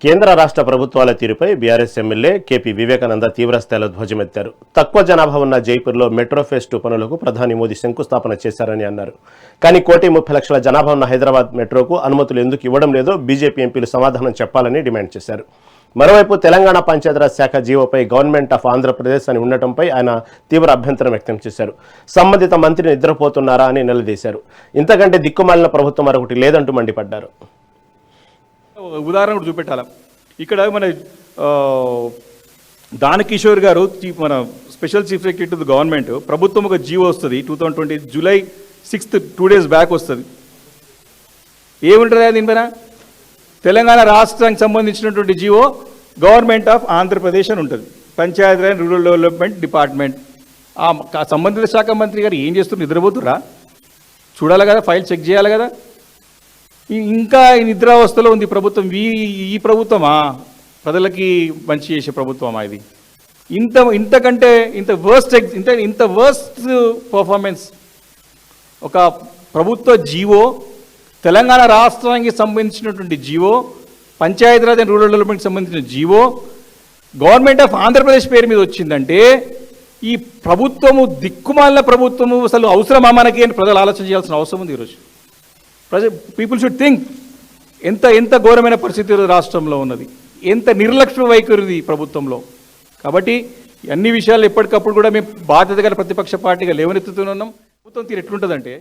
కేంద్ర రాష్ట్ర ప్రభుత్వాల తీరుపై బీఆర్ఎస్ ఎమ్మెల్యే కేపీ వివేకానంద తీవ్రస్థాయిలో ధ్వజమెత్తారు. తక్కువ జనాభా ఉన్న జైపూర్లో మెట్రో ఫేజ్ 2 పనులకు ప్రధాని మోదీ శంకుస్థాపన చేశారని అన్నారు. కానీ 1,30,00,000 జనాభా ఉన్న హైదరాబాద్ మెట్రోకు అనుమతులు ఎందుకు ఇవ్వడం లేదో బీజేపీ ఎంపీలు సమాధానం చెప్పాలని డిమాండ్ చేశారు. మరోవైపు తెలంగాణ పంచాయతీరాజ్ శాఖ జీవోపై గవర్నమెంట్ ఆఫ్ ఆంధ్రప్రదేశ్ అని ఉండటంపై ఆయన తీవ్ర అభ్యంతరం వ్యక్తం చేశారు. సంబంధిత మంత్రి నిద్రపోతున్నారా అని నిలదీశారు. ఇంతకంటే దిక్కుమాలిన ప్రభుత్వం మరొకటి లేదంటూ మండిపడ్డారు. ఉదాహరణ కూడా చూపెట్టాలి. ఇక్కడ మన దానకిషోర్ గారు మన special chief secretary to the government ప్రభుత్వం ఒక జీవో వస్తుంది 2020 జూలై 6th 2 days బ్యాక్ వస్తుంది. ఏముంటుంది దీనిపైన తెలంగాణ రాష్ట్రానికి సంబంధించినటువంటి జీవో గవర్నమెంట్ ఆఫ్ ఆంధ్రప్రదేశ్ అని ఉంటుంది. Panchayati Raj rural development department. ఆ సంబంధిత శాఖ మంత్రి గారు ఏం చేస్తున్నారు? నిద్రపోతురా? చూడాలి కదా, ఫైల్ చెక్ చేయాలి కదా. ఇంకా ఈ నిద్రావస్థలో ఉంది ప్రభుత్వం. ఈ ప్రభుత్వమా ప్రజలకి మంచి చేసే ప్రభుత్వమా ఇది? ఇంతకంటే ఇంత వర్స్ట్ పర్ఫార్మెన్స్ ఒక ప్రభుత్వ జీవో, తెలంగాణ రాష్ట్రానికి సంబంధించినటువంటి జీవో, పంచాయతీరాజ్ అండ్ రూరల్ డెవలప్మెంట్కి సంబంధించిన జీవో గవర్నమెంట్ ఆఫ్ ఆంధ్రప్రదేశ్ పేరు మీద వచ్చిందంటే ఈ ప్రభుత్వము దిక్కుమాలిన ప్రభుత్వము అసలు అవసరమా మనకి అని ప్రజలు ఆలోచన చేయాల్సిన అవసరం ఉంది. ఈరోజు పీపుల్ షుడ్ థింక్ ఎంత ఘోరమైన పరిస్థితి రాష్ట్రంలో ఉన్నది, ఎంత నిర్లక్ష్య వైఖరి ప్రభుత్వంలో. కాబట్టి అన్ని విషయాలు ఎప్పటికప్పుడు కూడా మేము బాధ్యత గల ప్రతిపక్ష పార్టీగా లేవనెత్తుతున్నాం. ప్రభుత్వం తీరు ఎట్లుంటుందంటే